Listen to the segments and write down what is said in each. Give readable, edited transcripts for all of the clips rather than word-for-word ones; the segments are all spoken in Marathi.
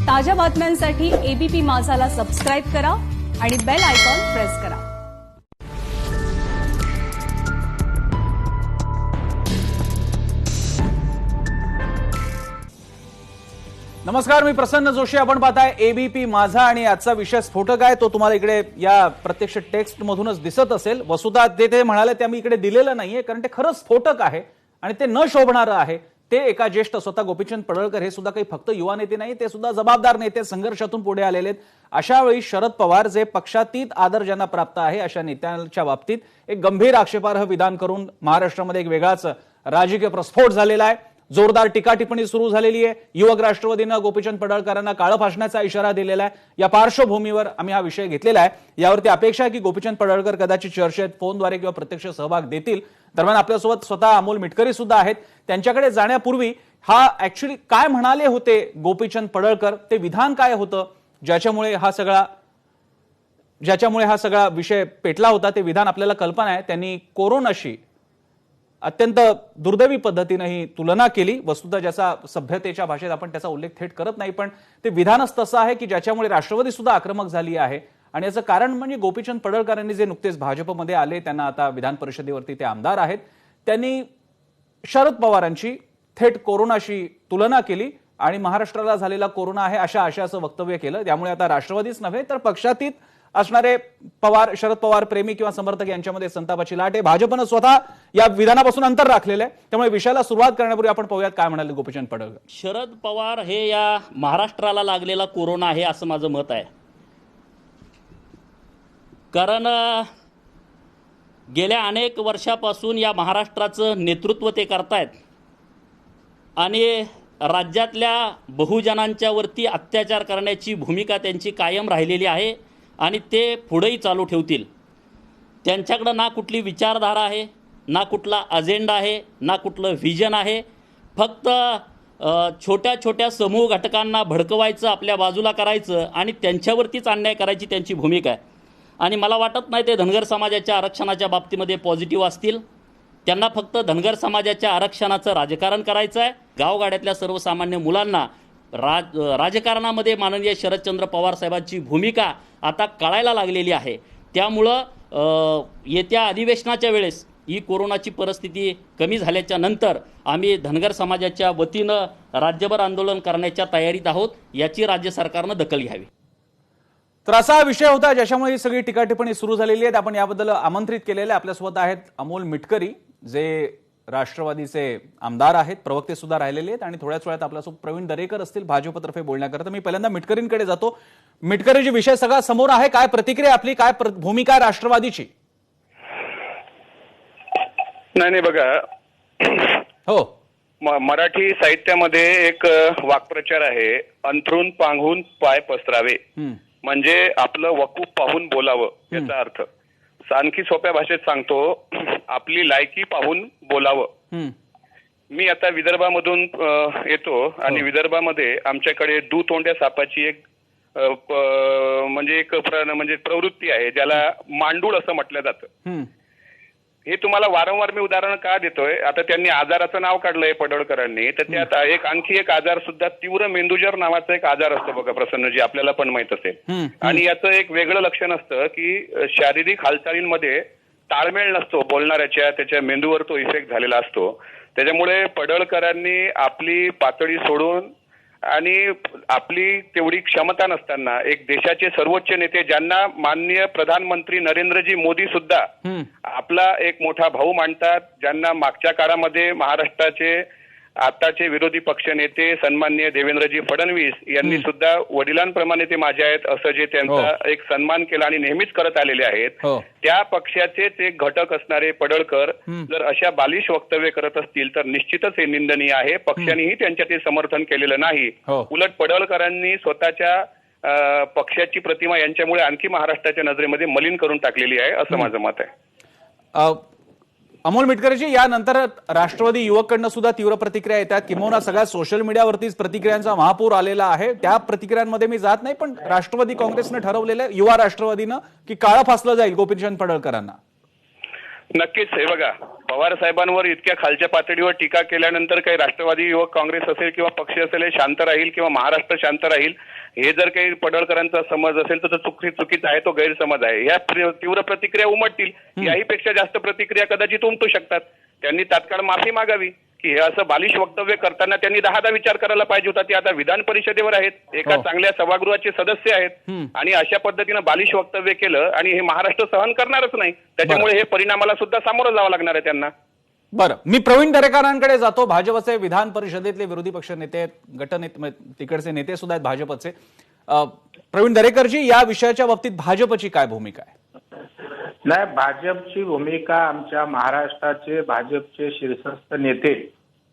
ताज्या बातम्यांसाठी एबीपी माझाला सबस्क्राईब करा आणि बेल आयकॉन प्रेस करा। नमस्कार, मी प्रसन्न जोशी। आपण पाहताय एबीपी माझा आणि आजचा विषय स्फोटक आहे। तो तुम्हाला इकडे या प्रत्यक्ष टेक्स्ट मधूनच दिसत असेल। वसुधा ते म्हणाले ते आम्ही इकडे दिलेलं नाहीये, कारण ते खरंच स्फोटक आहे आणि ते न शोभणारं आहे। ते एका ज्येष्ठ स्वतः गोपीचंद पडळकर हे सुद्धा काही फक्त युवा नेते नाही, ते सुद्धा जबाबदार नेते, संघर्षातून पुढे आलेले आहेत। अशा वेळी शरद पवार जे पक्षातीत आदर ज्यांना प्राप्त आहे अशा नेत्यांच्या बाबतीत एक गंभीर आक्षेपार्ह विधान करून महाराष्ट्रामध्ये एक वेगळाच राजकीय प्रस्फोट झालेला आहे। जोरदार टीका टिप्पणी सुरू झालेली आहे। युवक राष्ट्रवादीने गोपीचंद पडळकरांना काळं फासण्याचा इशारा दिलेला आहे। या पार्श्वभूमीवर आम्ही हा विषय घेतलेला आहे। यावरती अपेक्षा आहे की गोपीचंद पडळकर कदाचित चर्चेत फोनद्वारे किंवा प्रत्यक्ष सहभाग देतील। दरम्यान आपल्यासोबत स्वतः अमोल मिटकरी सुद्धा आहेत। त्यांच्याकडे जाण्यापूर्वी हा ऍक्च्युअली काय म्हणाले होते गोपीचंद पडळकर, ते विधान काय होतं ज्याच्यामुळे हा सगळा विषय पेटला होता, ते विधान आपल्याला कल्पना आहे। त्यांनी कोरोनाशी अत्यंत दुर्दैवी पद्धतीने ही तुलना केली। वस्तुतः ज्याचा सभ्यतेच्या भाषेत आपण त्याचा उल्लेख थेट करत नाही, पण ते विधानच तसं आहे की ज्याच्यामुळे राष्ट्रवादी सुद्धा आक्रमक झाली आहे। आणि याचं कारण म्हणजे गोपीचंद पडळकरांनी जे नुकतेच भाजपमध्ये आले, त्यांना आता विधान परिषदेवरती ते आमदार आहेत, त्यांनी शरद पवारांची थेट कोरोनाशी तुलना केली आणि महाराष्ट्राला झालेला कोरोना आहे अशा आशयाचं वक्तव्य केलं। त्यामुळे आता राष्ट्रवादीच नव्हे तर पक्षातीत असणारे शरद पवार प्रेमी किंवा समर्थक यांच्यामध्ये संतापाची लाट आहे। भाजपनं स्वतः या विधानापासून अंतर राखलेलं आहे। त्यामुळे विषयाला सुरुवात करण्यापूर्वी आपण पाहूयात काय म्हणाले गोपीचंद पडळकर। शरद पवार हे या महाराष्ट्राला लागलेला कोरोना आहे असं माझं मत आहे। कारण गेल्या अनेक वर्षापासून या महाराष्ट्राचं नेतृत्व ते करतायत आणि राज्यातल्या बहुजनांच्या वरती अत्याचार करण्याची भूमिका त्यांची कायम राहिलेली आहे आणि ते पुढेही चालू ठेवतील। त्यांच्याकडं ना कुठली विचारधारा आहे, ना कुठला अजेंडा आहे, ना कुठलं व्हिजन आहे। फक्त छोट्या छोट्या समूह घटकांना भडकवायचं, आपल्या बाजूला करायचं आणि त्यांच्यावरतीच अन्याय करायची त्यांची भूमिका आहे। आणि मला वाटत नाही ते धनगर समाजाच्या आरक्षणाच्या बाबतीमध्ये पॉझिटिव्ह असतील। त्यांना फक्त धनगर समाजाच्या आरक्षणाचं राजकारण करायचं आहे। गावगाड्यातल्या सर्वसामान्य मुलांना राजकारणामध्ये माननीय शरदचंद्र पवार साहेबांची भूमिका आता कळायला लागलेली आहे। त्यामुळं येत्या अधिवेशनाच्या वेळेस ही कोरोनाची परिस्थिती कमी झाल्याच्या नंतर आम्ही धनगर समाजाच्या वतीनं राज्यभर आंदोलन करण्याच्या तयारीत आहोत। याची राज्य सरकारनं दखल घ्यावी। तर असा विषय होता ज्याच्यामुळे ही सगळी टीका टिप्पणी सुरू झालेली आहे। आपण याबद्दल आमंत्रित केलेले आपल्यासोबत आहेत अमोल मिटकरी, जे राष्ट्रवादीचे आमदार आहेत, प्रवक्ते सुद्धा राहिलेले आहेत, आणि थोड्याच वेळात आपल्यासोबत प्रवीण दरेकर असतील भाजपतर्फे बोलण्याकरता। मी पहिल्यांदा मिटकरींकडे जातो। मिटकरीजी, विषय सगळा समोर आहे, काय प्रतिक्रिया आपली, काय भूमिका आहे राष्ट्रवादीची? नाही बघा, हो, मराठी साहित्यामध्ये एक वाक्प्रचार आहे, अंथरून पांघून पाय पसरावे, म्हणजे आपलं वकूफ पाहून बोलावं याचा अर्थ। आणखी सोप्या भाषेत सांगतो, आपली लायकी पाहून बोलावं। मी आता विदर्भामधून येतो आणि विदर्भामध्ये आमच्याकडे दुतोंड्या सापाची एक म्हणजे प्रवृत्ती आहे, ज्याला मांडूळ असं म्हटलं जातं। हे तुम्हाला वारंवार मी उदाहरण का देतोय, आता त्यांनी आजाराचं नाव काढलंय पडळकरांनी, तर त्यात आणखी एक आजार सुद्धा तीव्र मेंदूज्वर नावाचा एक आजार असतो बघा प्रसन्नजी, आपल्याला पण माहित असेल। आणि याचं एक वेगळं लक्षण असतं की शारीरिक हालचालींमध्ये ताळमेळ नसतो बोलणाऱ्याच्या, त्याच्या मेंदूवर तो इफेक्ट झालेला असतो। त्याच्यामुळे पडळकरांनी आपली पातळी सोडून आणि आपली तेवढी क्षमता नसताना एक देशाचे सर्वोच्च नेते, ज्यांना माननीय प्रधानमंत्री नरेंद्रजी मोदी सुद्धा आपला एक मोठा भाऊ मानतात, ज्यांना मागच्या काळामध्ये महाराष्ट्राचे आताचे विरोधी पक्ष नेते सन्माननीय देवेंद्रजी फडणवीस यांनी सुद्धा वडिलांप्रमाणे ते माझे आहेत असं जे त्यांचा एक सन्मान केला आणि नेहमीच करत आलेले आहेत, त्या पक्षाचेच एक घटक असणारे पडळकर जर अशा बालिश वक्तव्य करत असतील तर निश्चितच हे निंदनीय आहे। पक्षानेही त्यांच्या ते समर्थन केलेलं नाही, उलट पडळकरांनी स्वतःच्या पक्षाची प्रतिमा यांच्यामुळे आणखी महाराष्ट्राच्या नजरेमध्ये मलिन करून टाकलेली आहे, असं माझं मत आहे। अमोल मिटकरीजी, यानंतर राष्ट्रवादी युवककडनं सुद्धा तीव्र प्रतिक्रिया येतात, किंवा सगळ्या सोशल मीडियावरतीच प्रतिक्रियांचा महापूर आलेला आहे। त्या प्रतिक्रियांमध्ये मी जात नाही, पण राष्ट्रवादी काँग्रेसनं ठरवलेलं आहे, युवा राष्ट्रवादीनं, की काळं फासलं जाईल गोपीचंद पडळकरांना। नक्कीच हे बघा, पवार साहेबांवर इतक्या खालच्या पातळीवर टीका केल्यानंतर काही राष्ट्रवादी युवक काँग्रेस असेल किंवा पक्ष असेल हे शांत राहील किंवा महाराष्ट्र शांत राहील हे जर काही पडळकरांचा समज असेल तर तो चुकीचा आहे, तो गैरसमज आहे. या तीव्र प्रतिक्रिया उमटतील. याही पेक्षा जास्त प्रतिक्रिया कदाचित उमटू शकतात. त्यांनी तात्काळ माफी मागावी की हे असं बालिश वक्तव्य करताना त्यांनी 10दा विचार करायला पाहिजे होता. ते आता विधान परिषदेवर आहेत, एका चांगल्या सभागृहाचे सदस्य आहेत आणि अशा पद्धतीनं बालिश वक्तव्य केलं आणि हे महाराष्ट्र सहन करणारच नाही. त्याच्यामुळे हे परिणामाला सुद्धा सामोरं जावं लागणार आहे त्यांना. बरं, मी प्रवीण दरेकरांकडे जातो. भाजपचे विधान परिषदेतले विरोधी पक्ष नेते, गटनेते, तिकडचे नेते सुद्धा आहेत भाजपचे. प्रवीण दरेकरजी, या विषयाच्या बाबतीत भाजपची काय भूमिका आहे? नाही, भाजपची भूमिका, आमच्या महाराष्ट्राचे भाजपचे शीर्षस्थ नेते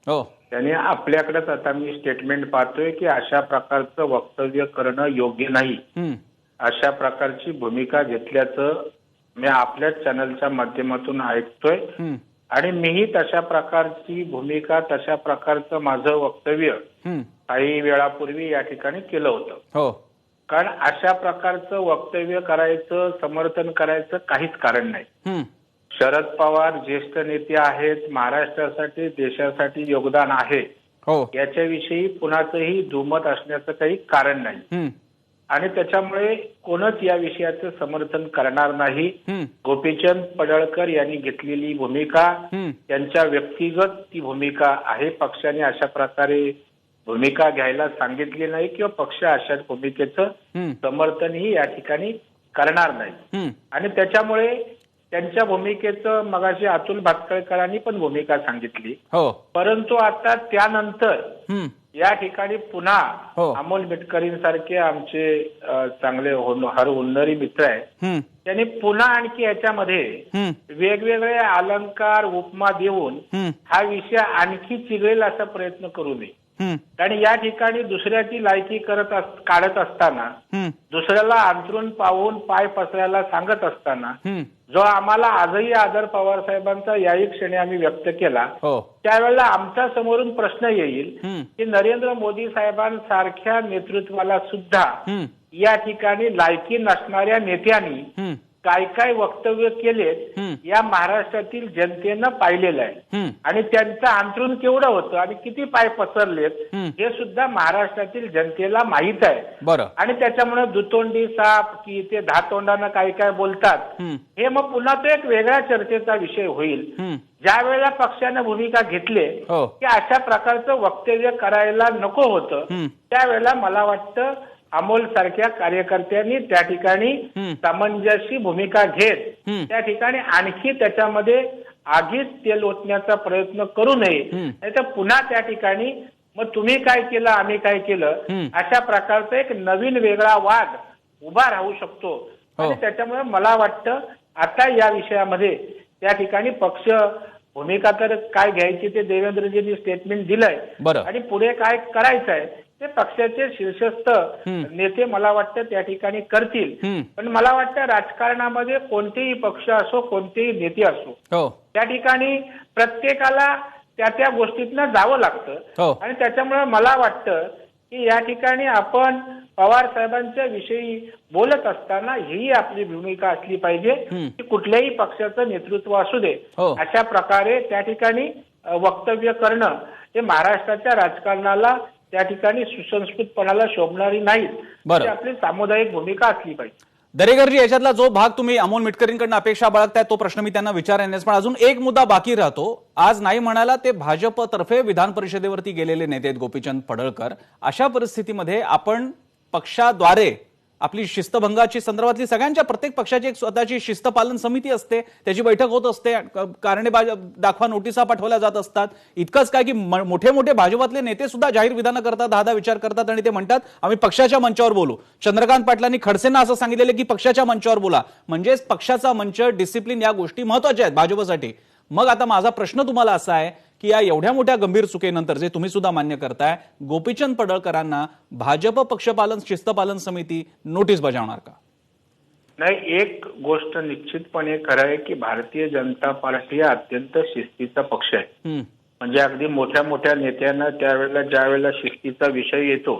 हो, त्यांनी आपल्याकडेच आता मी स्टेटमेंट पाहतोय की अशा प्रकारचं वक्तव्य करणं योग्य नाही, अशा प्रकारची भूमिका घेतल्याचं मी आपल्याच चॅनलच्या माध्यमातून ऐकतोय. आणि मीही तशा प्रकारची भूमिका, तशा प्रकारचं माझं वक्तव्य काही वेळापूर्वी या ठिकाणी केलं होतं. हो, कारण अशा प्रकारचं वक्तव्य करायचं, समर्थन करायचं काहीच कारण नाही. शरद पवार ज्येष्ठ नेते आहेत, महाराष्ट्रासाठी, देशासाठी योगदान आहे, हो, याच्याविषयी कुणाचंही दुमत असण्याचं काही कारण नाही. आणि त्याच्यामुळे कोणच या विषयाचं समर्थन करणार नाही. गोपीचंद पडळकर यांनी घेतलेली भूमिका, त्यांच्या व्यक्तिगत ती भूमिका आहे. पक्षाने अशा प्रकारे भूमिका घ्यायला सांगितली नाही किंवा पक्ष अशा भूमिकेचं समर्थनही या ठिकाणी करणार नाही. आणि त्याच्यामुळे त्यांच्या भूमिकेचं मगाशी अतुल भातखळकरांनी पण भूमिका सांगितली. परंतु आता त्यानंतर या ठिकाणी पुन्हा अमोल मिटकरींसारखे आमचे चांगले हर हुन्नरी मित्र आहे, त्यांनी पुन्हा आणखी याच्यामध्ये वेगवेगळे अलंकार, उपमा देऊन हा विषय आणखी चिघळेल असा प्रयत्न करू नये. कारण या ठिकाणी दुसऱ्याची लायकी काढत असताना, दुसऱ्याला अंतरून पाहून पाय पसरायला सांगत असताना, जो आम्हाला आजही आदर पवार साहेबांचा याही क्षणी आम्ही व्यक्त केला, त्यावेळेला आमच्या समोरून प्रश्न येईल की नरेंद्र मोदी साहेबांसारख्या नेतृत्वाला सुद्धा या ठिकाणी लायकी नसणाऱ्या नेत्यांनी काय काय वक्तव्य केलेत या महाराष्ट्रातील जनतेनं पाहिलेलं आहे. आणि त्यांचं अंतरून केवढं होतं आणि किती पाय पसरलेत हे सुद्धा महाराष्ट्रातील जनतेला माहीत आहे. आणि त्याच्यामुळे दुतोंडी साप की ते 10 तोंडानं काय काय बोलतात, हे मग पुन्हा तो एक वेगळा चर्चेचा विषय होईल. ज्या वेळेला पक्षानं भूमिका घेतली की अशा प्रकारचं वक्तव्य करायला नको होतं, त्यावेळेला मला वाटतं अमोल सारख्या कार्यकर्त्यांनी त्या ठिकाणी समंजसी भूमिका घेत त्या ठिकाणी आणखी त्याच्यामध्ये आगीत तेल ओतण्याचा प्रयत्न करू नये. नाहीतर पुन्हा त्या ठिकाणी मग तुम्ही काय केलं, आम्ही काय केलं, अशा प्रकारचा एक नवीन वेगळा वाद उभा राहू शकतो. आणि त्याच्यामुळे मला वाटतं आता या विषयामध्ये त्या ठिकाणी पक्ष भूमिका तर काय घ्यायची ते देवेंद्रजींनी स्टेटमेंट दिलंय आणि पुढे काय करायचं आहे ते पक्षाचे शीर्षस्थ नेते मला वाटतं त्या ठिकाणी करतील. पण मला वाटतं राजकारणामध्ये कोणतेही पक्ष असो, कोणतेही नेते असो, त्या ठिकाणी प्रत्येकाला त्या गोष्टीतनं जावं लागतं. आणि त्याच्यामुळे मला वाटतं की या ठिकाणी आपण पवार साहेबांच्या विषयी बोलत असताना ही आपली भूमिका असली पाहिजे की कुठल्याही पक्षाचं नेतृत्व असू दे, अशा प्रकारे त्या ठिकाणी वक्तव्य करणं हे महाराष्ट्राच्या राजकारणाला त्या ठिकाणी सुसंस्कृतपणाला शोभणारी नाही. आपली सामुदायिक भूमिका असली पाहिजे. दरेकरजी, याच्यातला जो भाग तुम्ही अमोल मिटकरींकडून अपेक्षा बाळगताय तो प्रश्न मी त्यांना विचारेनच, पण अजून एक मुद्दा बाकी राहतो. आज नाही म्हणाला ते भाजपतर्फे विधान परिषदेवरती गेलेले नेते आहेत गोपीचंद पडळकर. अशा परिस्थितीमध्ये आपण पक्षाद्वारे आपली शिस्तभंगाची संदर्भातली सगळ्यांच्या प्रत्येक पक्षाची एक स्वतःची शिस्त पालन समिती असते, त्याची बैठक होत असते, कारणे दाखवा नोटिसा पाठवल्या जात असतात. इतकंच काय की मोठे मोठे भाजपातले नेते सुद्धा जाहीर विधानं करतात, 10 विचार करतात आणि ते म्हणतात आम्ही पक्षाच्या मंचावर बोलू. चंद्रकांत पाटलांनी खडसेंना असं सांगितलेलं की पक्षाच्या मंचावर बोला. म्हणजेच पक्षाचा मंच, डिसिप्लिन या गोष्टी महत्वाच्या आहेत भाजपसाठी. मग आता माझा प्रश्न तुम्हाला असा आहे की या एवढ्या मोठ्या गंभीर चुकीनंतर जे तुम्ही सुद्धा मान्य करताय, गोपीचंद पडळकरांना भाजप पक्षपालन शिस्तपालन समिती नोटीस बजावणार का? नाही, एक गोष्ट निश्चितपणे खरं आहे की भारतीय जनता पार्टी हा अत्यंत शिस्तीचा पक्ष आहे. म्हणजे अगदी मोठ्या मोठ्या नेत्यांना त्यावेळेला ज्या वेळेला शिस्तीचा विषय येतो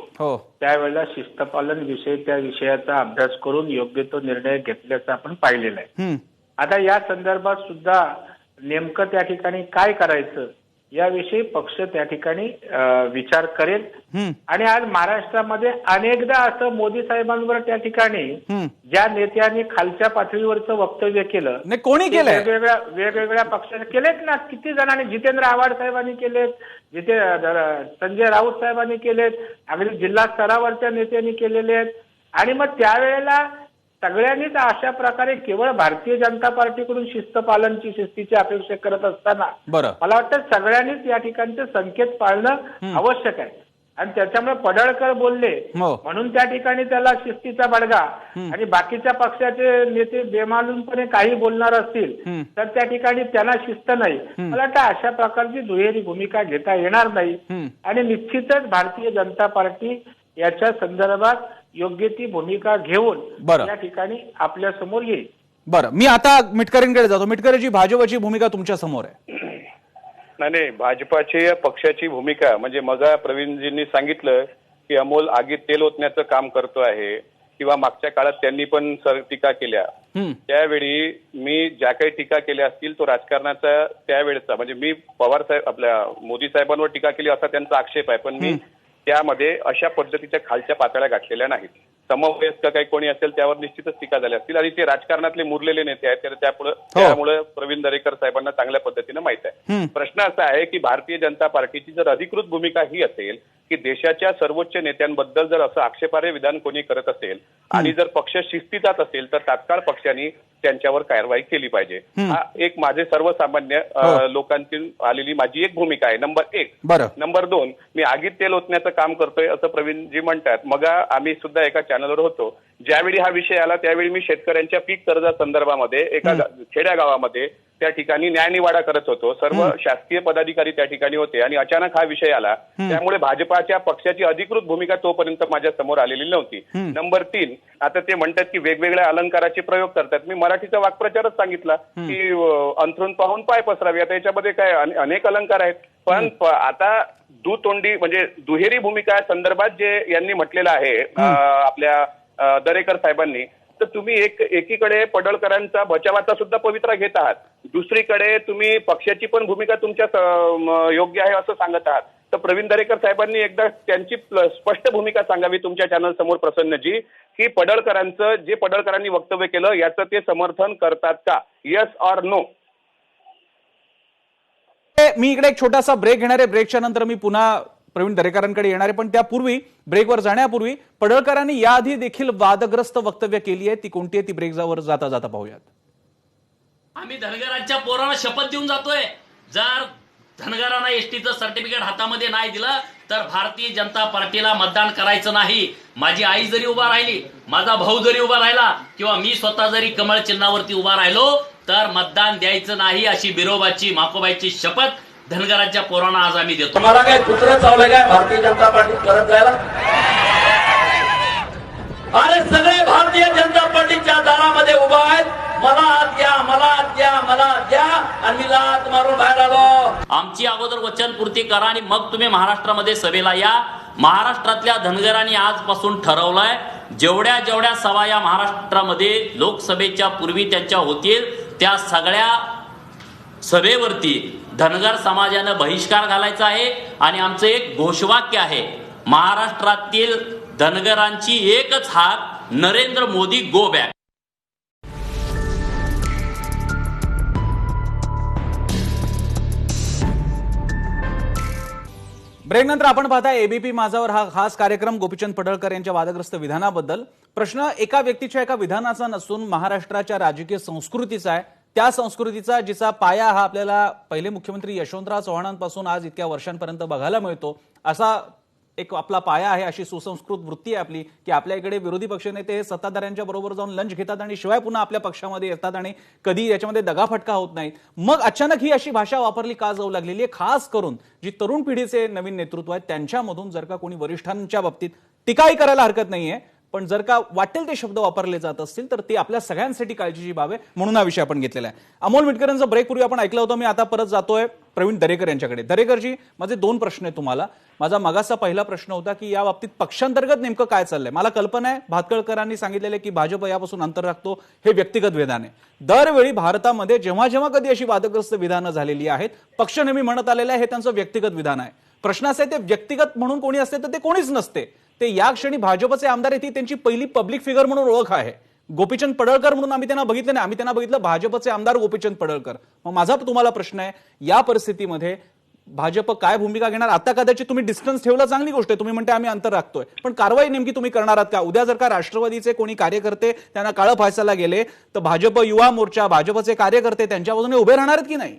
त्यावेळेला शिस्तपालन विषय त्या विषयाचा अभ्यास करून योग्य तो निर्णय घेतल्याचं आपण पाहिलेला आहे. आता या संदर्भात सुद्धा नेमकं त्या ठिकाणी काय करायचं याविषयी पक्ष त्या ठिकाणी विचार करेल. आणि आज महाराष्ट्रामध्ये अनेकदा असं मोदी साहेबांवर त्या ठिकाणी ज्या नेत्यांनी खालच्या पातळीवरचं वक्तव्य केलं, नाही कोणी केलंय? वेगवेगळ्या पक्षाने केलेत ना, किती जणांनी. जितेंद्र आव्हाड साहेबांनी केलेत, संजय राऊत साहेबांनी केलेत, अगदी जिल्हा स्तरावरच्या नेत्यांनी केलेले आहेत. आणि मग त्यावेळेला सगळ्यांनीच अशा प्रकारे केवळ भारतीय जनता पार्टीकडून शिस्तीची अपेक्षा करत असताना मला वाटतं सगळ्यांनीच या ठिकाणचे संकेत पाळणं आवश्यक आहे. आणि त्याच्यामुळे पडळकर बोलले म्हणून त्या ठिकाणी त्याला शिस्तीचा बडगा, आणि बाकीच्या पक्षाचे नेते बेमालूमपणे काही बोलणार असतील तर त्या ठिकाणी त्यांना शिस्त नाही. मला वाटतं अशा प्रकारची दुहेरी भूमिका घेता येणार नाही. आणि निश्चितच भारतीय जनता पार्टी याच्या संदर्भात योग्य ती भूमिका घेऊन या ठिकाणी आपल्या समोर येईल. बरं, मी आता मिटकरींकडे जातो. मिटकरीची भाजपची भूमिका तुमच्या समोर आहे. नाही, भाजपाची पक्षाची भूमिका म्हणजे मग प्रवीणजींनी सांगितलं की अमोल आगीत तेल ओतण्याचं काम करतो आहे, किंवा मागच्या काळात त्यांनी पण टीका केल्या. त्यावेळी मी ज्या काही टीका केल्या असतील तो राजकारणाचा त्यावेळेचा, म्हणजे मी पवार साहेब आपल्या मोदी साहेबांवर टीका केली असा त्यांचा आक्षेप आहे, पण मी त्यामध्ये अशा पद्धतीच्या खालच्या पातळ्या गाठलेल्या नाहीत. समवयस्क काही कोणी असेल त्यावर निश्चितच टीका झाल्या असतील, आणि ते राजकारणातले मुरलेले नेते आहेत, त्यामुळे प्रवीण दरेकर साहेबांना चांगल्या पद्धतीनं माहित आहे. प्रश्न असा आहे की भारतीय जनता पार्टीची जर अधिकृत भूमिका ही असेल की देशाच्या सर्वोच्च नेत्यांबद्दल जर असं आक्षेपार्ह विधान कोणी करत असेल आणि जर पक्ष शिस्तीचाच असेल तर तात्काळ पक्षाने त्यांच्यावर कारवाई केली पाहिजे. हा एक माझे सर्वसामान्य लोकांची आलेली माझी एक भूमिका आहे. नंबर 1. नंबर 2, मी आगीत तेल ओतण्याचं काम करतोय असं प्रवीणजी म्हणतात. मग आम्ही सुद्धा एका चॅनलवर होतो, ज्यावेळी हा विषय आला त्यावेळी मी शेतकऱ्यांच्या पीक कर्जासंदर्भामध्ये एका खेड्या गावामध्ये त्या ठिकाणी न्यायनिवाडा करत होतो. सर्व शासकीय पदाधिकारी त्या ठिकाणी होते आणि अचानक हा विषय आला. त्यामुळे भाजपाच्या पक्षाची अधिकृत भूमिका तोपर्यंत माझ्या समोर आलेली नव्हती. नंबर 3, आता ते म्हणतात की वेगवेगळ्या अलंकाराचे प्रयोग करतात. मी मराठीचा वाक्प्रचारच सांगितला की अंथरून पाहून पाय पसरावे. आता याच्यामध्ये काय अनेक अलंकार आहेत, पण आता दुतोंडी म्हणजे दुहेरी भूमिका संदर्भात जे यांनी म्हटलेलं आहे आपल्या दरेकर साहेबांनी, तर तुम्ही एकीकडे पडळकरांचा बचावाचा सुद्धा पवित्रा घेत आहात, दुसरीकडे तुम्ही पक्षाची पण भूमिका तुमच्या योग्य आहे असं सांगत आहात. तर प्रवीण दरेकर साहेबांनी एकदा त्यांची स्पष्ट भूमिका सांगावी तुमच्या चॅनल समोर प्रसन्नजी, की पडळकरांचं जे पडळकरांनी वक्तव्य केलं याचं ते समर्थन करतात का, येस ऑर नो. मी इकडे एक छोटासा ब्रेक घेणार आहे. ब्रेकच्या नंतर मी पुन्हा प्रवीण दरेकरांकडे येणार आहे, पण त्यापूर्वी ब्रेकवर जाण्यापूर्वी पडळकरांनी याआधी देखील वादग्रस्त वक्तव्य केली आहे. ती कोणती आहे ती ब्रेकवर जाता जाता पाहूयात. आम्ही धनगरांच्या पोरांना शपथ देऊन जातोय, जर धनगरांना एसटीचं सर्टिफिकेट हातामध्ये नाही दिलं तर भारतीय जनता पार्टीला मतदान करायचं नाही. माझी आई जरी उभा राहिली, माझा भाऊ जरी उभा राहिला, किंवा मी स्वतः जरी कमळ चिन्हावरती उभा राहिलो तर मतदान द्यायचं नाही, अशी बिरोबाची माकोबाईची शपथ धनगरांच्या पोरांना आज आम्ही देतो. तुम्हाला काय कुत्रं चावलं काय भारतीय जनता पार्टी करत जायला? अरे सगळे भारतीय जनता पार्टीच्या दारामध्ये उभा आहेत, मला द्या, मला द्या, मला द्या, आणि मी लात मारून बाहेर आलो. आमची अगोदर वचनपूर्ती करा आणि मग तुम्ही महाराष्ट्रामध्ये सभेला या. महाराष्ट्रातल्या धनगरांनी आजपासून ठरवलंय जेवढ्या जेवढ्या सभा या महाराष्ट्रामध्ये लोकसभेच्या पूर्वी त्यांच्या होतील त्या सगळ्या सभेवरती धनगर समाजानं बहिष्कार घालायचा आहे. आणि आमचं एक घोषवाक्य आहे, महाराष्ट्रातील धनगरांची एकच हाक, Narendra Modi go back. Break नंतर आपण पाहताय एबीपी माझावर हा खास कार्यक्रम गोपीचंद पडळकर यांच्या वादग्रस्त विधानाबद्दल. प्रश्न एका व्यक्तीच्या एका विधानाचा नसून महाराष्ट्राच्या राजकीय संस्कृतीचा आहे. त्या संस्कृतीचा जिचा पाया हा आपल्याला पहिले मुख्यमंत्री यशवंतराव चव्हाणांपासून आज इतक्या वर्षांपर्यंत बघायला मिळतो. असा एक आपला पाया आहे, अशी सुसंस्कृत वृत्ती आहे आपली की आपल्या इकडे विरोधी पक्षनेते हे सत्ताधाऱ्यांच्या बरोबर जाऊन लंच घेतात आणि शिवाय पुन्हा आपल्या पक्षामध्ये येतात आणि कधी याच्यामध्ये दगाफटका होत नाही. मग अचानक ही अशी भाषा वापरली का जाऊ लागलेली आहे? खास करून जी तरुण पिढीचे नवीन नेतृत्व आहेत त्यांच्यामधून जर का कोणी वरिष्ठांच्या बाबतीत टीकाही करायला हरकत नाहीये, पण जर का वाटेल ते शब्द वापरले जात असतील तर ती आपल्या सगळ्यांसाठी काळजीची बाब आहे, म्हणून हा विषय आपण घेतलेला आहे. अमोल मिटकरांचा ब्रेक पूर्वी आपण ऐकलं होतं. मी आता परत जातोय प्रवीण दरेकर यांच्याकडे. दरेकरजी, माझे 2 प्रश्न आहेत तुम्हाला. माझा मागाचा पहिला प्रश्न होता की या बाबतीत पक्षांतर्गत नेमकं काय चाललंय. मला कल्पना आहे भातखळकरांनी सांगितलेलं की भाजप यापासून अंतर राखतो, हे व्यक्तिगत विधान आहे. दरवेळी भारतामध्ये जेव्हा जेव्हा कधी अशी वादग्रस्त विधानं झालेली आहेत, पक्ष नेहमी म्हणत आलेलं आहे हे त्यांचं व्यक्तिगत विधान आहे. प्रश्न असा आहे ते व्यक्तिगत म्हणून कोणी असते तर ते कोणीच नसते. ते या क्षणी भाजपचे आमदार आहेत, त्यांची पहिली पब्लिक फिगर म्हणून ओळख आहे. गोपीचंद पडळकर म्हणून आम्ही त्यांना बघितलं नाही, आम्ही त्यांना बघितलं भाजपचे आमदार गोपीचंद पडळकर. मग माझा तुम्हाला प्रश्न आहे, या परिस्थितीमध्ये भाजप काय भूमिका घेणार. आता कदाचित तुम्ही डिस्टन्स ठेवलं, चांगली गोष्ट आहे, तुम्ही म्हणते आम्ही अंतर राखतोय, पण कारवाई नेमकी तुम्ही करणार आहात का. उद्या जर का राष्ट्रवादीचे कोणी कार्यकर्ते त्यांना काळं फासायला गेले तर भाजप युवा मोर्चा, भाजपचे कार्यकर्ते त्यांच्या बाजूने उभे राहणार आहेत की नाही.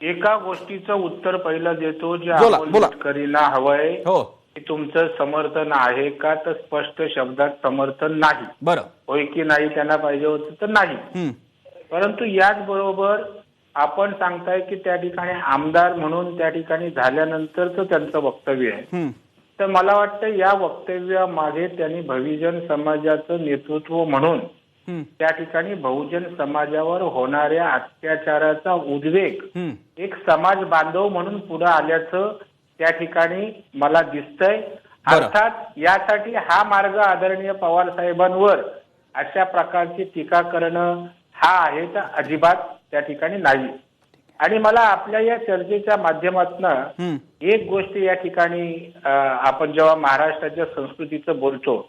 एका गोष्टीचं उत्तर पहिलं देतो जे बोला. आंबेडकरींना हवंय. हो, की तुमचं समर्थन आहे का, तर स्पष्ट शब्दात समर्थन नाही. बरं, होय की नाही त्यांना पाहिजे होतं तर नाही. परंतु याच बरोबर आपण सांगताय की त्या ठिकाणी आमदार म्हणून त्या ठिकाणी झाल्यानंतरच त्यांचं वक्तव्य आहे. तर मला वाटतं या वक्तव्यामागे त्यांनी बहुजन समाजाचं नेतृत्व म्हणून त्या ठिकाणी बहुजन समाजावर होणाऱ्या अत्याचाराचा उद्वेग एक समाज बांधव म्हणून पुढे आल्याचं त्या ठिकाणी मला दिसतंय. अर्थात यासाठी हा मार्ग आदरणीय पवार साहेबांवर अशा प्रकारची टीका करणं हा आहे तर अजिबात त्या ठिकाणी नाही. आणि मला आपल्या या चर्चेच्या माध्यमातून एक गोष्ट या ठिकाणी आपण जेव्हा महाराष्ट्राच्या संस्कृतीचं बोलतो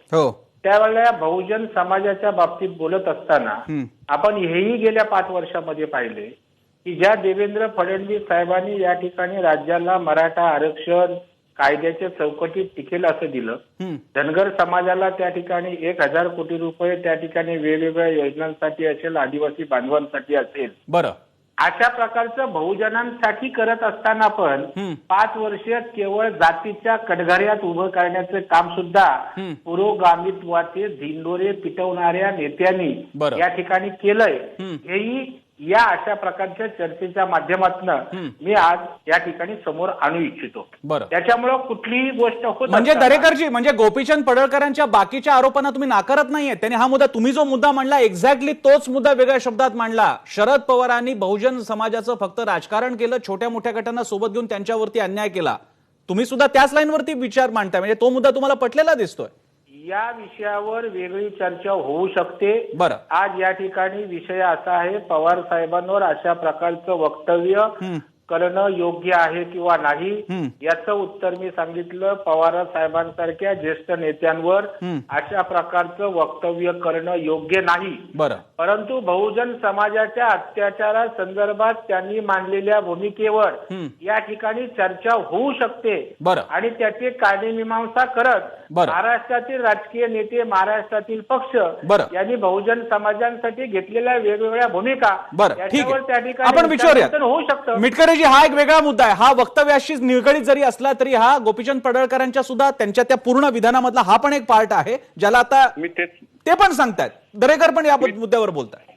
त्यावेळेला बहुजन समाजाच्या बाबतीत बोलत असताना आपण हेही गेल्या 5 वर्षामध्ये पाहिले की ज्या देवेंद्र फडणवीस साहेबांनी या ठिकाणी राज्याला मराठा आरक्षण कायद्याच्या चौकटीत टिकेल असं दिलं. धनगर समाजाला त्या ठिकाणी 1000 कोटी रुपये त्या ठिकाणी वेगवेगळ्या योजनांसाठी असेल, आदिवासी बांधवांसाठी असेल. बरं, अशा प्रकारचं बहुजनांसाठी करत असताना पण 5 वर्ष केवळ जातीच्या कटघऱ्यात उभं करण्याचं काम सुद्धा पुरोगामित्वाचे धिंडोरे पिटवणाऱ्या नेत्यांनी या ठिकाणी केलंय. हेही या अशा प्रकारच्या चर्चेच्या माध्यमातून मी आज या ठिकाणी समोर आणू इच्छितो. त्याच्यामुळे कुठलीही गोष्ट होत म्हणजे दरेकरजी, म्हणजे गोपीचंद पडळकरांच्या बाकीच्या आरोपांना तुम्ही नाकारत नाहीये. त्यांनी हा मुद्दा, तुम्ही जो मुद्दा मांडला एक्झॅक्टली तोच मुद्दा वेगळ्या शब्दात मांडला. शरद पवारांनी बहुजन समाजाचं फक्त राजकारण केलं, छोट्या मोठ्या गटांना सोबत घेऊन त्यांच्यावरती अन्याय केला. तुम्ही सुद्धा त्याच लाईनवरती विचार मांडताय, म्हणजे तो मुद्दा तुम्हाला पटलेला दिसतोय. या विषयावर वेगळी चर्चा होऊ शकते. बरं, आज या ठिकाणी विषय असा आहे, पवार साहेबांवर अशा प्रकारचं वक्तव्य करणं योग्य आहे किंवा नाही याचं उत्तर मी सांगितलं. पवार साहेबांसारख्या ज्येष्ठ नेत्यांवर अशा प्रकारचं वक्तव्य करणं योग्य नाही. परंतु बहुजन समाजाच्या अत्याचारासंदर्भात त्यांनी मांडलेल्या भूमिकेवर या ठिकाणी चर्चा होऊ शकते आणि त्याची कायदेमीमांसा करत महाराष्ट्रातील राजकीय नेते, महाराष्ट्रातील पक्ष यांनी बहुजन समाजांसाठी घेतलेल्या वेगवेगळ्या भूमिका याच्यावर त्या ठिकाणी आपण विचारूया. होऊ शकतं. मिटकरेजी, हा एक वेगळा मुद्दा आहे. हा वक्तव्याशी निगडीत जरी असला तरी हा गोपीचंद पडळकरांच्या सुद्धा त्यांच्या त्या पूर्ण विधानामधला हा पण एक पार्ट आहे ज्याला आता ते पण सांगतायत. दरेकर पण या मुद्द्यावर बोलताय.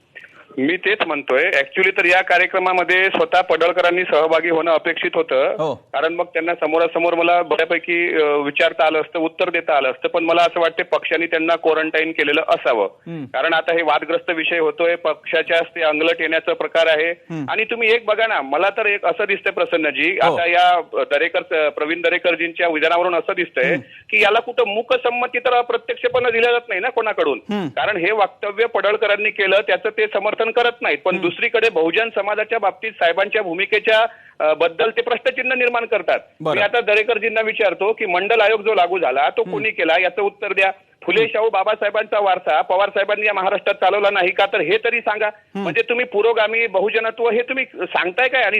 मी तेच म्हणतोय. ऍक्च्युली तर या कार्यक्रमामध्ये स्वतः पडळकरांनी सहभागी होणं अपेक्षित होतं, कारण मग त्यांना समोरासमोर मला बऱ्यापैकी विचारता आलं असतं, उत्तर देता आलं असतं. पण मला असं वाटतं पक्षाने त्यांना क्वारंटाईन केलेलं असावं, कारण आता हे वादग्रस्त विषय होतोय, पक्षाच्या ते अंगलट येण्याचा प्रकार आहे. आणि तुम्ही एक बघा ना, मला तर एक असं दिसतंय प्रसन्नजी, आता या प्रवीण दरेकरजींच्या विधानावरून असं दिसतंय की याला कुठं मूकसंमती तर अप्रत्यक्षपणे दिल्या जात नाही ना कोणाकडून, कारण हे वक्तव्य पडळकरांनी केलं त्याचं ते समर्थन करत नाहीत. पण दुसरीकडे बहुजन समाजाच्या बाबतीत साहेबांच्या भूमिकेच्या बद्दल ते प्रश्नचिन्ह निर्माण करतात. मी आता दरेकरजींना विचारतो की मंडल आयोग जो लागू झाला तो कोणी केला याचं उत्तर द्या. फुले शाहू बाबासाहेबांचा वारसा पवार साहेबांनी या महाराष्ट्रात चालवला नाही का, तर हे तरी सांगा. म्हणजे तुम्ही पुरोगामी बहुजनत्व हे तुम्ही सांगताय काय, आणि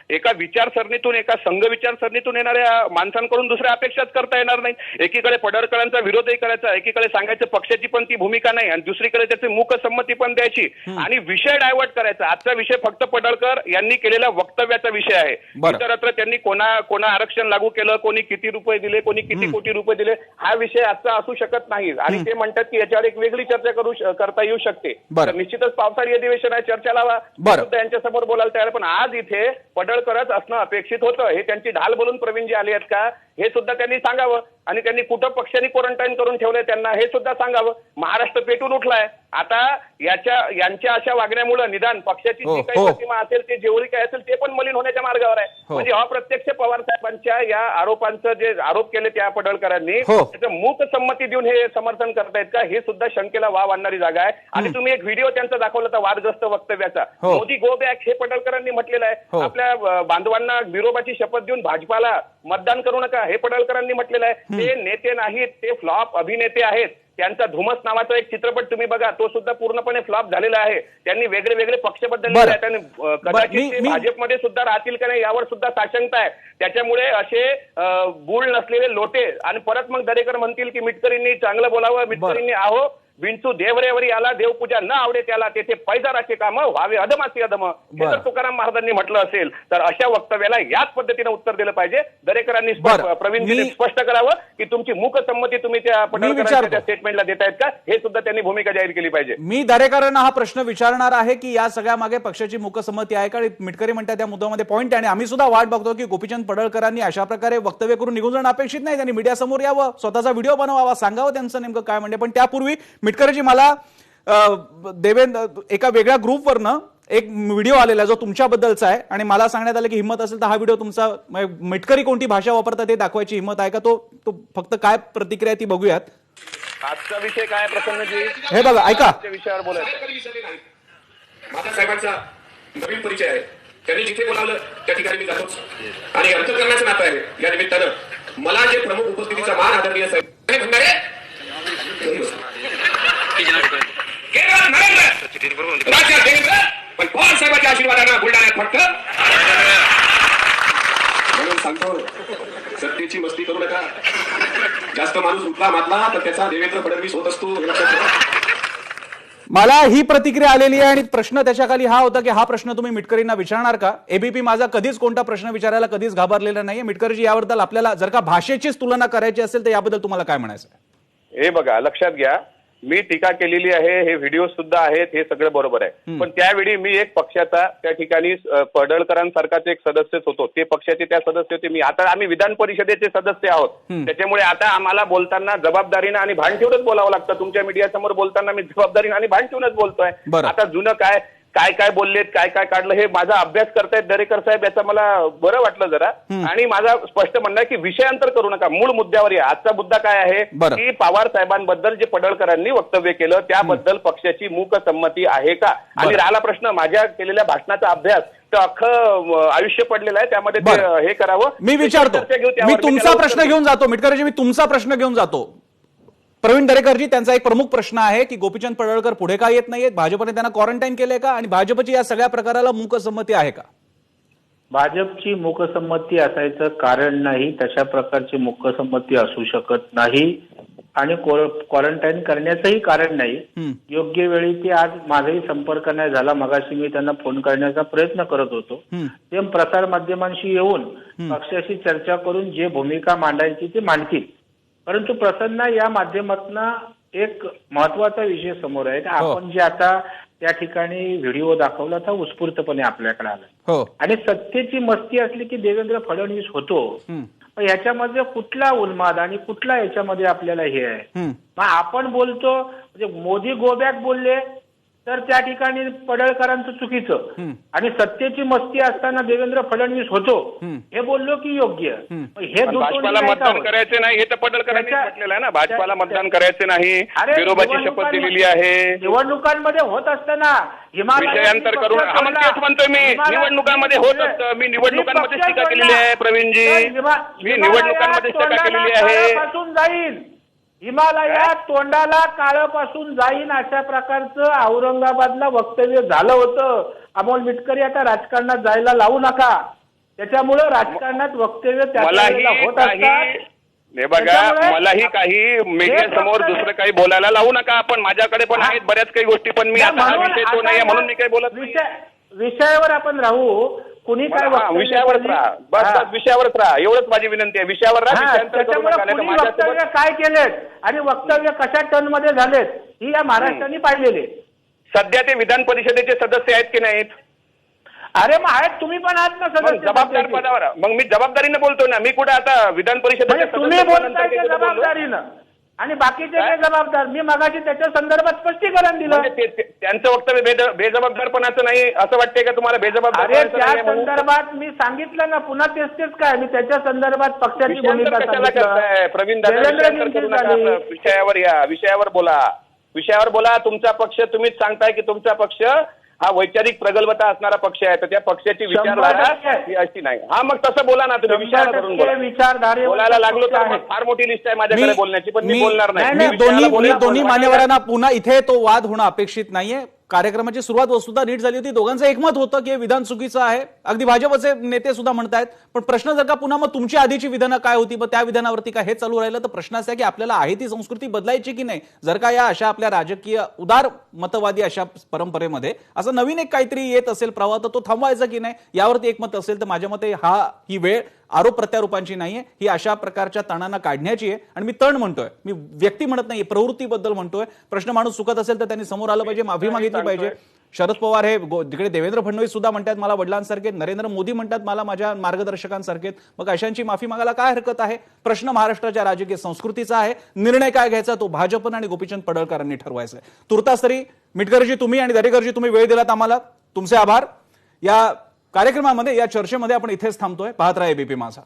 एका विचारसरणीतून, एका संघ विचारसरणीतून येणाऱ्या माणसांकडून दुसऱ्या अपेक्षाच करता येणार नाही. एकीकडे पडळकरांचा विरोधही करायचा, एकीकडे सांगायचं पक्षाची पण ती भूमिका नाही, आणि दुसरीकडे त्याची मूकसंमती पण द्यायची आणि विषय डायव्हर्ट करायचा. आजचा विषय फक्त पडळकर यांनी केलेल्या वक्तव्याचा विषय आहे. इतरत्र त्यांनी कोणा आरक्षण लागू केलं, कोणी किती रुपये दिले, कोणी किती कोटी रुपये दिले, हा विषय आजचा असू शकत नाही. आणि ते म्हणतात की याच्यावर एक वेगळी चर्चा करता येऊ शकते. निश्चितच पावसाळी अधिवेशन आहे, चर्चा लावा, सुद्धा यांच्यासमोर बोलायला तयार. पण आज इथे पडळकरच असणं अपेक्षित होतं. हे त्यांची ढाल बोलून प्रवीण जी आले आहेत का हे सुद्धा त्यांनी सांगावं. आणि त्यांनी कुठं पक्षांनी क्वारंटाईन करून ठेवलंय त्यांना हे सुद्धा सांगावं. महाराष्ट्र पेटून उठलाय. आता यांच्या अशा वागण्यामुळे निदान पक्षाची जी काही प्रतिमा असेल ते जेवढी काय असेल ते पण मलिन होण्याच्या मार्गावर आहे. म्हणजे अप्रत्यक्ष पवार साहेबांच्या या आरोपांचं जे आरोप केले त्या पडळकरांनी त्याचं मूक संमती देऊन हे समर्थन करतायत का हे सुद्धा शंकेला वाव आणणारी जागा आहे. आणि तुम्ही एक व्हिडिओ त्यांचा दाखवला होता वादग्रस्त वक्तव्याचा. मोदी गो बॅक हे पडळकरांनी म्हटलेलं आहे. आपल्या बांधवांना विरोबाची शपथ देऊन भाजपाला मतदान करू नका हे पडळकरांनी म्हटलेलं आहे. ते नेते नाहीत, ते फ्लॉप अभिनेते आहेत. त्यांचा धुमस नावाचा एक चित्रपट तुम्ही बघा, तो सुद्धा पूर्णपणे फ्लॉप झालेला आहे. त्यांनी वेगळे पक्ष बदलले, त्यांनी कदाचित भाजपमध्ये सुद्धा राहतील का नाही यावर सुद्धा साशंकता आहे. त्याच्यामुळे असे गुळ नसलेले लोटे आणि परत मग दरेकर म्हणतील की मिटकरींनी चांगलं बोलावं, मिटकरींनी आहो विंचू देवरेवरी आला, देवपूजा न आवडे त्याला, तेथे पैजाराचे काम व्हावे अधमासी अधम, हे जर तुकाराम महाराजांनी म्हटलं असेल तर अशा वक्तव्याला याच पद्धतीने उत्तर दिलं पाहिजे. दरेकरांनी प्रवीणजींनी स्पष्ट करावं की तुमची मूक संमती तुम्ही त्या पडळकरांच्या स्टेटमेंटला देतायत का, हे सुद्धा त्यांनी भूमिका जाहीर केली पाहिजे. मी दरेकरांना हा प्रश्न विचारणार आहे की या सगळ्या मागे पक्षाची मूकसंमती आहे का. मिटकरी म्हणतात त्या मुद्द्यामध्ये पॉईंट आहे आणि आम्ही सुद्धा वाट बघतो की गोपीचंद पडळकरांनी अशा प्रकारे वक्तव्य करून निघून जाणं अपेक्षित नाही. त्यांनी मीडिया समोर यावं, स्वतःचा व्हिडिओ बनवावा, सांगावं त्यांचं नेमकं काय म्हणजे. पण त्यापूर्वी मिटकरीजी मला देवेंद्र एका वेगळ्या ग्रुपवरनं एक व्हिडिओ आलेला जो तुमच्याबद्दलचा आहे आणि मला सांगण्यात आलं की हिंमत असेल तर हा व्हिडिओ तुमचा मिटकरी कोणती भाषा वापरतात ते दाखवायची हिंमत आहे का. तो फक्त काय प्रतिक्रिया ती बघूयात. आजचा विषय काय प्रसन्नजी, हे बघा ऐका. विषयावर बोलायचं. माझ्या साहेबांचा नवीन परिचय आहे. त्यांनी जिथे बोलावलं त्या ठिकाणी मी जातोच आणि अंतकरणाचं नातं आहे. या निमित्तानं मला जे प्रमुख उपस्थितीचा मान आदरणीय साहेब म्हणणारे पण पवार साहेबांच्या आशीर्वादानं बुलढाण्यात फक्त म्हणून सांगतो सत्तेची मस्ती करू नका. जास्त माणूस उठला मातला तर त्याचा देवेंद्र फडणवीस होत असतो. मला ही प्रतिक्रिया आलेली आहे आणि प्रश्न त्याच्या खाली हा होता की हा प्रश्न तुम्ही मिटकरींना विचारणार का. एबीपी माझा कधीच कोणता प्रश्न विचारायला कधीच घाबरलेला नाहीये. मिटकरीजी याबद्दल आपल्याला जर का भाषेचीच तुलना करायची असेल तर याबद्दल तुम्हाला काय म्हणायचं आहे. हे बघा लक्षात घ्या, मी टीका केलेली आहे, हे व्हिडिओ सुद्धा आहेत, हे सगळं बरोबर आहे. पण त्यावेळी मी एक पक्षाचा त्या ठिकाणी पडळकरांसारखाच एक सदस्यच होतो. ते पक्षाचे त्या सदस्य होते. आता आम्ही विधान परिषदेचे सदस्य आहोत. त्याच्यामुळे आता आम्हाला बोलताना जबाबदारीनं आणि भान ठेवूनच बोलावं लागतं. तुमच्या मीडियासमोर बोलताना मी जबाबदारीनं आणि भान ठेवूनच बोलतोय. आता जुनं काय काय बोललेत, काय काढलं, हे माझा अभ्यास करतायत दरेकर साहेब, याचा मला बरं वाटलं जरा. आणि माझा स्पष्ट म्हणणं आहे की विषयांतर करू नका, मूळ मुद्द्यावर या. आजचा मुद्दा काय आहे की पवार साहेबांबद्दल जे पडळकरांनी वक्तव्य केलं त्याबद्दल पक्षाची मूक संमती आहे का. आणि राहिला प्रश्न माझ्या केलेल्या भाषणाचा अभ्यास तर अख्खं आयुष्य पडलेलं आहे, त्यामध्ये हे करावं. मी विचारतो, मी तुमचा प्रश्न घेऊन जातो मिटकरीजी, मी तुमचा प्रश्न घेऊन जातो. प्रवीण दरेकरजी, त्यांचा एक प्रमुख प्रश्न आहे की गोपीचंद पडळकर पुढे का येत नाहीयेत, भाजपने त्यांना क्वारंटाईन केलंय का आणि भाजपची या सगळ्या प्रकाराला मूकसंमती आहे का. भाजपची मूकसंमती असायचं कारण नाही, तशा प्रकारची मूकसंमती असू शकत नाही आणि क्वारंटाईन करण्याचंही कारण नाही. योग्य वेळी ते आज माझाही संपर्क नाही झाला. मगाशी मी त्यांना फोन करण्याचा प्रयत्न करत होतो. ते प्रसार माध्यमांशी येऊन पक्षाशी चर्चा करून जे भूमिका मांडायची ते मांडतील. परंतु प्रसन्न या माध्यमातून एक महत्वाचा विषय समोर आहे. आपण जे आता त्या ठिकाणी व्हिडिओ दाखवला तर उत्स्फूर्तपणे आपल्याकडे आला आणि सत्तेची मस्ती असली की देवेंद्र फडणवीस होतो. याच्यामध्ये कुठला उन्माद आणि कुठला याच्यामध्ये आपल्याला हे आहे. मग आपण बोलतो म्हणजे मोदी गो बॅक बोलले तर त्या ठिकाणी पडळकरांचं चुकीचं आणि सत्तेची मस्ती असताना देवेंद्र फडणवीस होतो हे बोललो की योग्य. हे भाजपाला मतदान करायचे नाही हे तर पडळकरांनी म्हटलेलं आहे ना. भाजपाला मतदान करायचे नाही, विरोबाची शपथ दिलेली आहे. निवडणुकांमध्ये होत असताना विषयांतर करून तेच म्हणतोय मी, निवडणुकांमध्ये होत असतं. मी निवडणुकांमध्ये टीका केलेली आहे प्रवीणजी, मी निवडणुकांमध्ये टीका केलेली आहे. जाईल हिमालयात तोंडाला काळपासून जाईन अशा प्रकारचं औरंगाबादला वक्तव्य झालं होतं. अमोल मिटकरी आता राजकारणात जायला लावू नका, त्याच्यामुळे राजकारणात वक्तव्य होत असतात. हे बघा, मलाही काही मीडिया समोर दुसरं काही बोलायला लावू नका. आपण माझ्याकडे पण आहेत बऱ्याच काही गोष्टी, पण मी आता हा विषय तो नाही म्हणून मी काही बोलत नाही. विषयावर आपण राहू, कुणी काय विषयावरच राहा, बस विषयावरच राहा, एवढंच माझी विनंती आहे. विषयावर राहा. वक्तव्य काय केलेत आणि वक्तव्य कशा टर्न मध्ये झालेत ही या महाराष्ट्राने पाहिलेले. सध्या ते विधान परिषदेचे सदस्य आहेत की नाहीत. अरे मग आहेत, तुम्ही पण आहात ना मग सदस्य जबाबदार पक्षाचे. पदावर मग मी जबाबदारीने बोलतोय ना. मी कुठे आता विधान परिषदेच्या म्हणजे तुम्ही सदस्यत्वानंतर बोलताय ते बोललो? जबाबदारीनं आणि बाकीचे काय? काय जबाबदार? मी मगाशी त्याच्या संदर्भात स्पष्टीकरण दिलं. म्हणजे त्यांचं वक्तव्य बेजबाबदारपणाचं नाही असं वाटतंय का तुम्हाला? अरे बेजबाबदारपणाचं त्या नाहीये म्हणून? संदर्भात मी सांगितलं ना, पुन्हा तेच तेच काय, मी त्याच्या संदर्भात पक्षाची विषयांतर भूमिका कशाला करताय सांगितलं. प्रवीण दादा? देवेंद्रजींची विषयांतर करू नका. झाली. विषयावर या, विषयावर बोला, विषयावर बोला. तुमचा पक्ष, तुम्हीच सांगताय की तुमचा पक्ष हा वैचारिक प्रगल्भता असणारा पक्ष आहे, तर त्या पक्षाची विचारधारा 100% ही अशी नाही. हा मग तसं बोला ना तुम्ही, विषयाला धरून 100% बोला. विचारधारेवर बोलायला लागलो तर आहे. मग फार मोठी लिस्ट आहे माझ्याकडे बोलण्याची, पण मी बोलणार नाही. नाही, मी विषयाला बोलणार. दोन्ही मान्यवरांना पुन्हा इथे तो वाद होणं अपेक्षित नाहीये. कार्यक्रमाची सुरुवात वस्तुतः नीट झाली होती. दोघांचं एकमत होतं की हे विधान चुकीचं आहे. अगदी भाजपचे नेते सुद्धा म्हणतायत. पण प्रश्न जर का पुन्हा मग तुमची आधीची विधानं काय होती, मग त्या विधानावरती काय हे चालू राहिलं, तर प्रश्न असा आहे की आपल्याला आहे ती संस्कृती बदलायची की नाही. जर का या अशा आपल्या राजकीय उदार मतवादी अशा परंपरेमध्ये असं नवीन एक काहीतरी येत असेल प्रवाह, तर तो थांबवायचा की नाही, यावरती एकमत असेल तर माझ्या मते ही वेळ आरोप प्रत्यारोपांची नाहीये, ही अशा प्रकारच्या तणांना काढण्याची आहे. आणि मी तण म्हणतोय, मी व्यक्ती म्हणत नाहीये, प्रवृत्तीबद्दल म्हणतोय. प्रश्न माणूस चुकत असेल तर त्यांनी समोर आलं पाहिजे, माफी मागितली पाहिजे. शरद पवार हे तिकडे देवेंद्र फडणवीस सुद्धा म्हणतात मला वडिलांसारखे, नरेंद्र मोदी म्हणतात मला माझ्या मार्गदर्शकांसारखे. मग अशांची माफी मागायला काय हरकत आहे? प्रश्न महाराष्ट्राच्या राजकीय संस्कृतीचा आहे. निर्णय काय घ्यायचा तो भाजपनं आणि गोपीचंद पडळकरांनी ठरवायचा आहे. तुर्तास तरी मिटकरजी तुम्ही आणि दरेकरजी तुम्ही वेळ दिलात आम्हाला, तुमचे आभार. या कार्यक्रमामध्ये, या चर्चेमध्ये आपण इथेच थांबतोय. पाहत राहा एबीपी माझा.